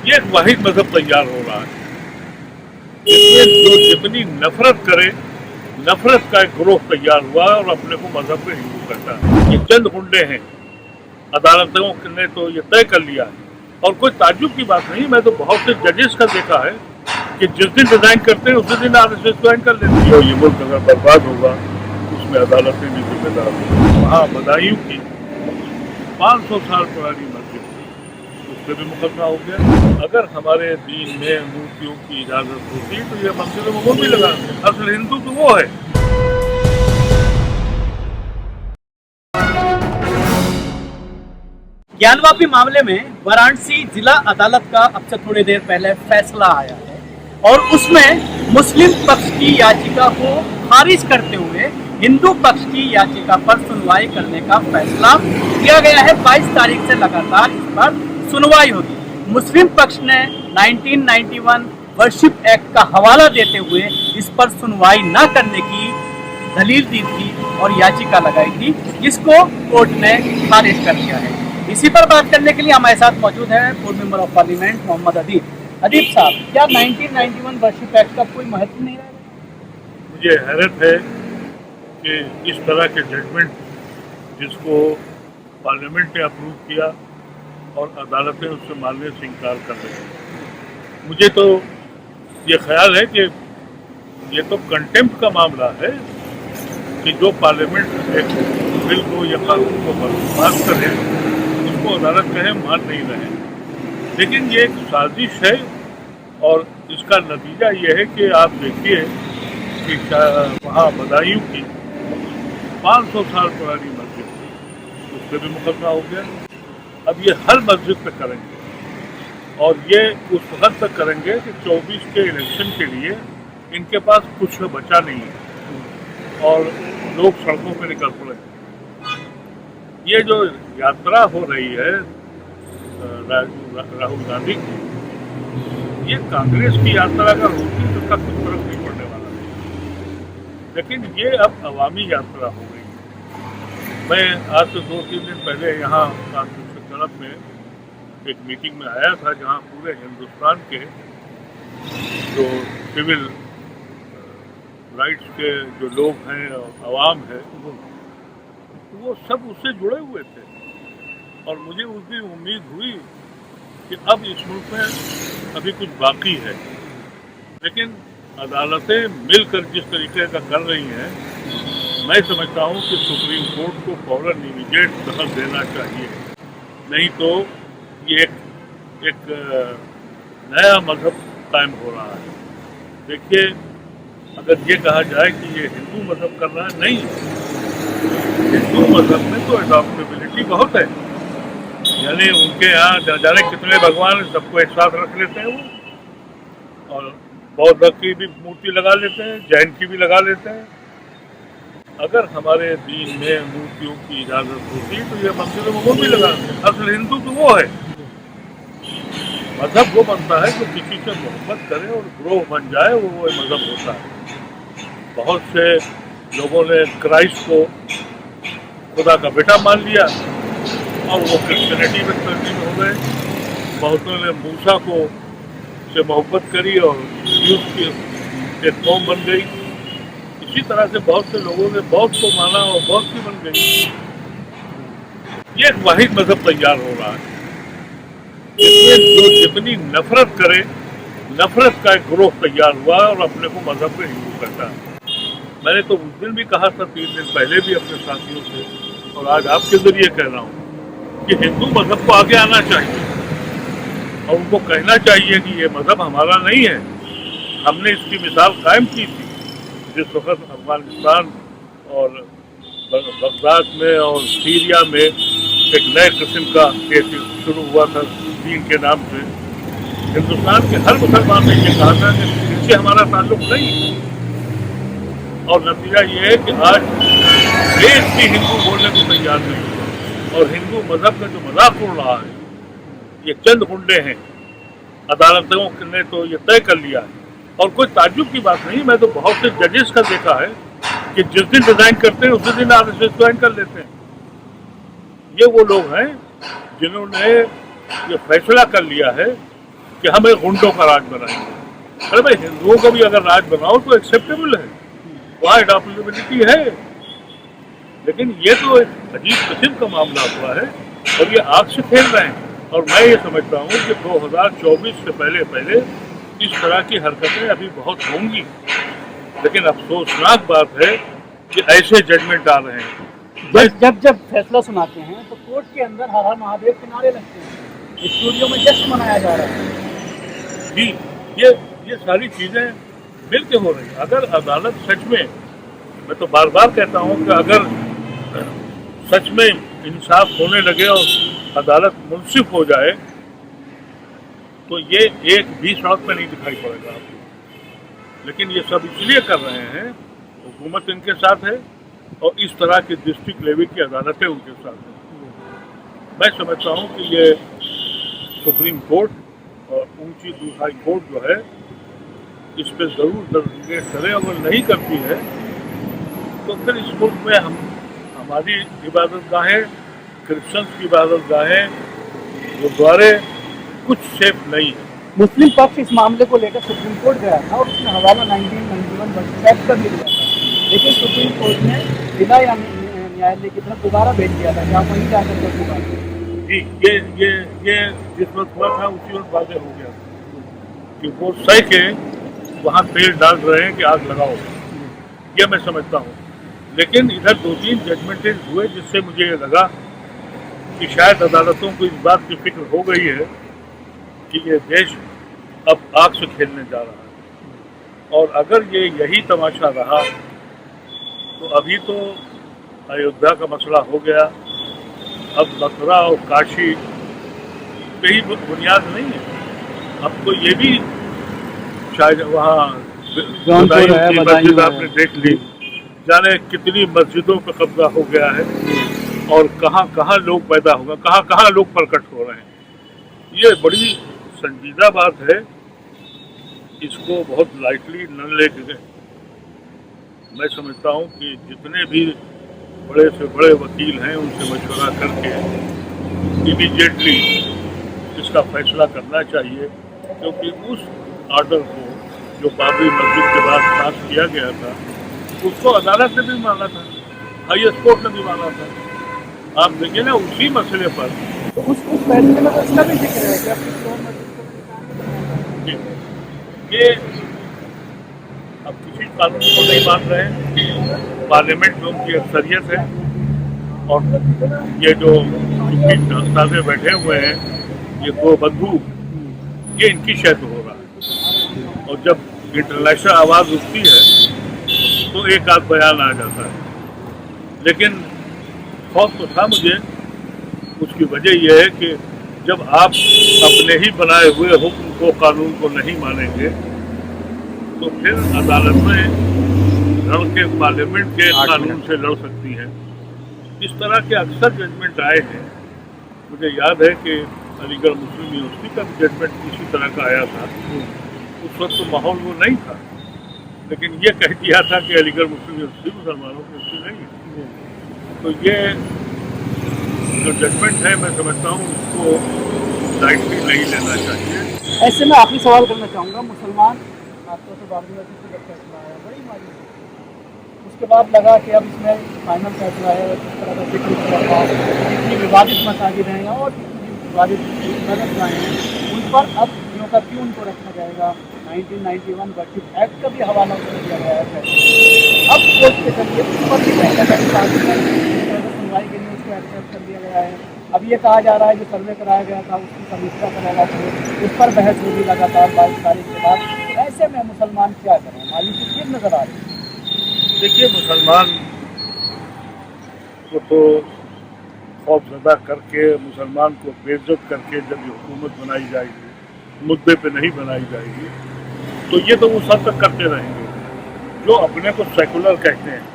ये एक वाहिद मजहब तैयार हो रहा है जिसमें जो जितनी नफरत करे, नफरत का एक ग्रोह तैयार हुआ और अपने को मजहब में हिंदू कहता है। ये चंद गुंडे हैं, अदालतों ने तो ये तय कर लिया है और कोई ताज्जुब की बात नहीं। मैं तो बहुत से जजेस का देखा है कि जिस दिन डिजाइन करते हैं उसी दिन आरएसएस ज्वाइन कर लेती है। ये मुल्क अगर बर्बाद होगा उसमें अदालतें भी जिम्मेदार होंगी। वहाँ बदायूं की 500 साल पुरानी मस्जिद थी, उस पर भी मुकदमा हो गया। अगर हमारे दीन में मूर्तियों की इजाजत होती तो ये मस्जिदों में वो भी लगा। असल हिंदू तो वो है। ज्ञानवापी मामले में वाराणसी जिला अदालत का अब से थोड़ी देर पहले फैसला आया है और उसमें मुस्लिम पक्ष की याचिका को खारिज करते हुए हिंदू पक्ष की याचिका पर सुनवाई करने का फैसला किया गया है। 22 तारीख से लगातार इस पर सुनवाई होगी। मुस्लिम पक्ष ने 1991 वर्शिप एक्ट का हवाला देते हुए इस पर सुनवाई न करने की दलील दी थी और याचिका लगाई थी, जिसको कोर्ट ने खारिज कर दिया है। इसी पर बात करने के लिए हमारे साथ मौजूद है पूर्व मेंबर ऑफ पार्लियामेंट मोहम्मद अदीब। अदीब साहब, क्या 1991 वर्शिप एक्ट का कोई महत्व नहीं रहा? मुझे हैरत है कि इस तरह के जजमेंट जिसको पार्लियामेंट ने अप्रूव किया और अदालतें उससे मानने से इनकार कर रही हैं। मुझे तो ये ख्याल है कि ये तो कंटेम्प्ट का मामला है कि जो पार्लियामेंट एक बिल को या कानून को पास करे उसको अदालत कहे मान नहीं रहे। लेकिन ये एक साजिश है और इसका नतीजा ये है कि आप देखिए कि वहाँ बदायूं की 500 साल पुरानी मस्जिद थी, उस पर भी मुकदमा हो गया। अब ये हर मस्जिद पे करेंगे और ये उस वक्त तक करेंगे कि 24 के इलेक्शन के लिए इनके पास कुछ बचा नहीं है और लोग सड़कों पे निकल पड़े। ये जो यात्रा हो रही है राहुल गांधी की, ये कांग्रेस की यात्रा का होती तो उसका कुछ फर्क नहीं पड़ने वाला है। लेकिन ये अब अवामी यात्रा हो गई है। मैं आज से 2-3 दिन पहले यहाँ कॉन्स्टिट्यूशन क्लब में एक मीटिंग में आया था जहाँ पूरे हिंदुस्तान के जो सिविल राइट्स के जो लोग हैं और आवाम है वो सब उससे जुड़े हुए थे और मुझे उस दिन उम्मीद हुई कि अब इस मुल्क में अभी कुछ बाकी है। लेकिन अदालतें मिलकर जिस तरीके का कर रही हैं, मैं समझता हूँ कि सुप्रीम कोर्ट को फौरन इमीडिएट दखल देना चाहिए, नहीं तो ये एक नया मजहब कायम हो रहा है। देखिए, अगर ये कहा जाए कि ये हिंदू मजहब कर रहा है, नहीं, हिंदू मजहब में तो अडॉप्टेबिलिटी बहुत है। यानी उनके यहाँ जाने कितने भगवान, सबको एक साथ रख लेते हैं वो, और बौद्ध की भी मूर्ति लगा लेते हैं, जैन की भी लगा लेते हैं। अगर हमारे दीन में मूर्तियों की इजाजत होती तो ये मस्जिदों में वो भी लगा। असल हिंदू तो वो है। मजहब वो बनता है जो किसी से मोहब्बत करे और ग्रोह बन जाए, वो मजहब होता है। बहुत से लोगों ने क्राइस्ट को खुदा का बेटा मान लिया और वो क्रिश्चियनिटी में तब्दील हो गए। बहुतों ने मूसा को से मोहब्बत करी और यूथ की एक कौम बन गई। इसी तरह से बहुत से लोगों ने बौद्ध को माना और बौद्ध की बन गई। ये एक वाहिद मजहब तैयार हो रहा है जिसमें जो जितनी नफरत करे, नफरत का एक ग्रोह तैयार हुआ और अपने को मजहब में हिंदू कहता है। मैंने तो उस दिन भी कहा था, 3 दिन पहले भी अपने साथियों से, और आज आपके जरिए कह रहा हूँ कि हिंदू मजहब को आगे आना चाहिए और उनको कहना चाहिए कि ये मजहब हमारा नहीं है। हमने इसकी मिसाल कायम की थी जिस वक्त अफगानिस्तान और बगदाद में और सीरिया में एक नए किस्म का केस शुरू हुआ था दीन के नाम से। हिंदुस्तान के हर मुसलमान ने ये कहा था कि इससे हमारा ताल्लुक नहीं, और नतीजा ये है कि आज देश भी हिंदू बोलने को तैयार नहीं है और हिंदू मजहब का जो मजाक उड़ रहा है, ये चंद गुंडे हैं, अदालतों ने तो ये तय कर लिया है और कोई ताज्जुब की बात नहीं। मैं तो बहुत से जजेस का देखा है कि जिस दिन डिजाइन करते हैं उसी दिन आरएसएस ज्वाइन कर लेते हैं। ये वो लोग हैं जिन्होंने ये फैसला कर लिया है कि हमें गुंडों का राज बनाएंगे। अरे भाई, हिंदुओं को भी अगर राज बनाओ तो एक्सेप्टेबल है, वहाँ एडॉप्टेबिलिटी है। लेकिन ये तो एक अजीब किस्म का मामला हुआ है और ये आग से खेल रहे हैं। और मैं ये समझता हूँ कि 2024 से पहले पहले इस तरह की हरकतें अभी बहुत होंगी। लेकिन अफसोसनाक बात है कि ऐसे जजमेंट आ रहे हैं। जब फैसला सुनाते हैं तो कोर्ट के अंदर हर हर महादेव के नारे लगते हैं, स्टूडियो में जश्न मनाया जा रहा है। जी, ये सारी चीजें मिलके हो रही हैं। अगर अदालत सच में, मैं तो बार बार कहता हूँ कि अगर सच में इंसाफ होने लगे और अदालत मुंसिफ हो जाए तो ये एक भी सड़क पे नहीं दिखाई पड़ेगा आपको। लेकिन ये सब इसलिए कर रहे हैं, हुकूमत इनके साथ है और इस तरह की डिस्ट्रिक्ट लेवल की अदालतें उनके साथ हैं। मैं समझता हूँ कि ये सुप्रीम कोर्ट और ऊंची दूसरी कोर्ट जो है इस पर ज़रूर दरगुजर करे। अगर नहीं करती है तो फिर इस मुल्क में हमारी इबादत गाहें, क्रिश्चियंस की इबादत गाहें, गुरुद्वारे कुछ सेफ नहीं है। मुस्लिम पक्ष इस मामले को लेकर सुप्रीम कोर्ट गया था और उसने हवाला 1991 एक्ट का भी दिया था, लेकिन सुप्रीम कोर्ट ने जिला या न्यायालय की तरफ दोबारा भेज दिया था कि आप वहीं जाकर कर बात। जी, ये जिस वक्त हुआ था उसी वक्त वादे हो गया कि वो सही के वहाँ तेल डाल रहे हैं कि आग लगाओ। ये मैं समझता हूँ। लेकिन इधर 2-3 जजमेंटेज हुए जिससे मुझे ये लगा कि शायद अदालतों को इस बात की फिक्र हो गई है कि ये देश अब आग से खेलने जा रहा है। और अगर ये यही तमाशा रहा तो अभी तो अयोध्या का मसला हो गया, अब मथुरा और काशी पे ही बुनियाद नहीं है। अब तो ये भी शायद वहाँ मस्जिद आपने देख ली, जाने कितनी मस्जिदों पर कब्जा हो गया है और कहाँ कहाँ लोग पैदा हो गए, कहाँ कहाँ लोग प्रकट हो रहे हैं। ये बड़ी संजीदा बात है, इसको बहुत लाइटली न लेके गए। मैं समझता हूँ कि जितने भी बड़े से बड़े वकील हैं उनसे मशवरा करके इमीडिएटली इसका फैसला करना चाहिए, क्योंकि उस आर्डर को जो बाबरी मस्जिद के बाद पास किया गया था उसको अदालत ने भी माना था, हाईएस्ट कोर्ट ने भी माना था। आप देखिए ना उसी मसले पर तो उस फैसले में तो इसका भी जिक्र है कि अपनी ये अब किसी कानून को नहीं मान रहे हैं। पार्लियामेंट में उनकी अक्सरियत है और ये जो सामने बैठे हुए हैं ये दो बंधु, ये इनकी शहद हो रहा है। और जब इंटरनेशनल आवाज़ उठती है तो एक आध बयान आ जाता है। लेकिन खौफ तो था मुझे, उसकी वजह यह है कि जब आप अपने ही बनाए हुए हुक्म को, कानून को नहीं मानेंगे तो फिर अदालत में लड़ के पार्लियामेंट के कानून से लड़ सकती है। इस तरह के अक्सर जजमेंट आए हैं। मुझे याद है कि अलीगढ़ मुस्लिम यूनिवर्सिटी का जजमेंट इसी तरह का आया था। उस वक्त तो माहौल वो नहीं था, लेकिन ये कह दिया था कि अलीगढ़ मुस्लिम यूनिवर्सिटी मुसलमानों की यूनिवर्सिटी नहीं है। तो ये जो जजमेंट है मैं समझता हूँ उसको लाइटली नहीं लेना चाहिए। ऐसे में आखिरी सवाल करना चाहूँगा, मुसलमान खासतौर से बाबरी मस्जिद से जब फैसला आया बड़ी मायूसी, उसके बाद लगा कि अब इसमें फाइनल फैसला है, जिस तरह का जिक्र हुआ, जितनी विवादित मसाजिद हैं और विवादित मदरगाहें हैं उन पर अब यूँ का क्यों उनको रखा जाएगा। 1991 वर्षिप एक्ट का भी हवाला कर दिया गया है। अब कोर्ट के जरिए उस पर भी सुनवाई के लिए उसको एक्सेप्ट कर दिया गया है। अब ये कहा जा रहा है जो सर्वे कराया गया था उसकी समीक्षा करेगा, उस पर बहस होगी लगातार 22 तारीख के बाद। ऐसे में मुसलमान क्या करें, मायूसी फिर नजर आ रही है। देखिए, मुसलमान को तो खौफजदा करके, मुसलमान को बेइज्जत करके जब ये हुकूमत बनाई जाएगी, मुद्दे पे नहीं बनाई जाएगी, तो ये तो वो सब तक करते रहेंगे। जो अपने को सेकुलर कहते हैं,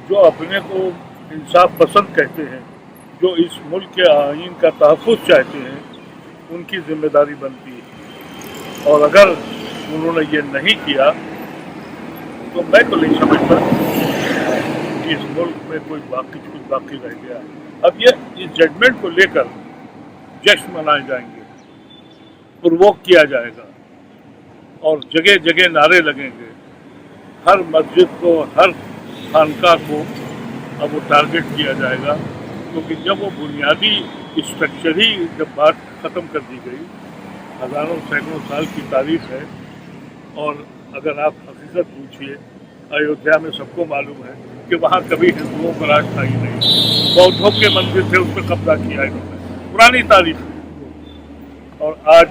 जो अपने को इंसाफ पसंद कहते हैं, जो इस मुल्क के आईन का तहफ़्फ़ुज़ चाहते हैं, उनकी जिम्मेदारी बनती है। और अगर उन्होंने ये नहीं किया तो मैं तो नहीं समझता कि इस मुल्क में कोई कुछ बाकी रह गया। अब ये इस जजमेंट को लेकर जश्न मनाए जाएंगे, प्रोवोक किया जाएगा और जगह जगह नारे लगेंगे। हर मस्जिद को, हर खानका को अब वो टारगेट किया जाएगा, क्योंकि जब वो बुनियादी स्ट्रक्चर ही जब बात ख़त्म कर दी गई, हज़ारों सैकड़ों साल की तारीख है। और अगर आप हकीकत पूछिए, अयोध्या में सबको मालूम है कि वहाँ कभी हिंदुओं का राज था ही नहीं। बौद्धों के मंदिर थे, उस पर कब्जा किया इन्होंने, पुरानी तारीख है। और आज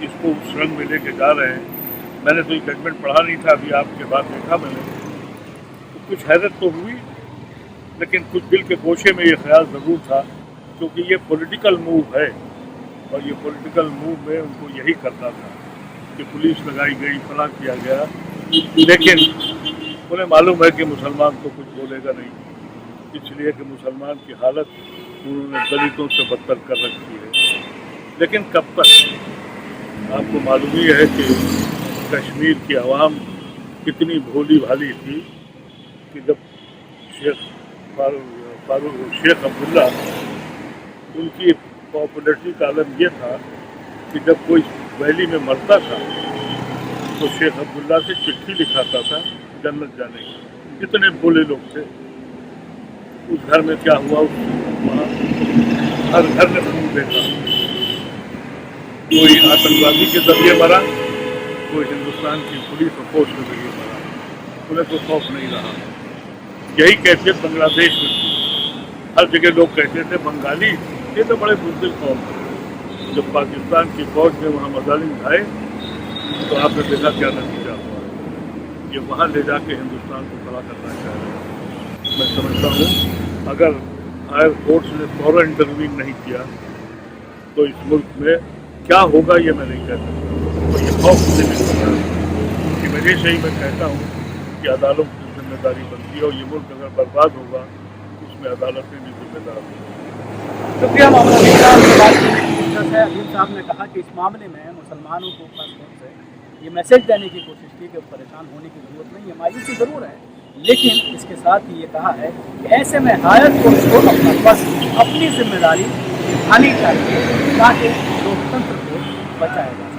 इसको उस रंग में लेके जा रहे हैं। मैंने तो ये जजमेंट पढ़ा नहीं था, अभी आपके बाद देखा मैंने, तो कुछ हैरत तो हुई, लेकिन कुछ दिल के गोशे में ये ख्याल ज़रूर था, क्योंकि ये पॉलिटिकल मूव है और ये पॉलिटिकल मूव में उनको यही करना था कि पुलिस लगाई गई, फला किया गया, लेकिन उन्हें मालूम है कि मुसलमान तो कुछ बोलेगा नहीं, इसलिए कि मुसलमान की हालत उन्होंने दलितों से बदतर कर रखी है। लेकिन कब तक? आपको मालूम ही है कि कश्मीर की आवाम कितनी भोली भाली थी कि जब शेख अब्दुल्ला, उनकी पॉपुलरिटी का आलम ये था कि जब कोई वैली में मरता था तो शेख अब्दुल्ला से चिट्ठी लिखाता था जन्नत जाने की। इतने भोले लोग थे। उस घर में क्या हुआ, वहाँ हर घर ने खून देखा। कोई आतंकवादी के जरिए मरा, कोई हिंदुस्तान की पुलिस और फौज के जरिए मरा, उन्हें कोई खौफ नहीं रहा। यही कैफियत बांग्लादेश में थी। हर जगह लोग कहते थे बंगाली ये तो बड़े बुज़दिल कौम है। जब पाकिस्तान की फौज ने वहाँ मजालिम ढाए तो आपने देखा क्या नतीजा हुआ। ये वहाँ ले जाके हिंदुस्तान को खड़ा करना चाह रहे हैं। मैं समझता हूँ अगर हायर कोर्ट्स ने फौरन इंटरवीन नहीं किया तो इस मुल्क में क्या होगा ये मैं नहीं कह सकता। और ये खौफ मुझे नहीं पता है कि वजह से ही मैं कहता हूँ कि अदालत की जिम्मेदारी बनती है, और ये मुल्क अगर बर्बाद होगा उसमें अदालतें भी जिम्मेदार होंगी। शुक्रिया मोहम्मद अमीन साहब। अमीन साहब ने कहा कि इस मामले में मुसलमानों को खासतौर से ये मैसेज देने की कोशिश की कि परेशान होने की जरूरत नहीं है, मायूसी ज़रूर है, लेकिन इसके साथ ही ये कहा है कि ऐसे में हायर कोर्ट को अपना बस अपनी जिम्मेदारी निभानी चाहिए ताकि लोकतंत्र को बचाया जाए।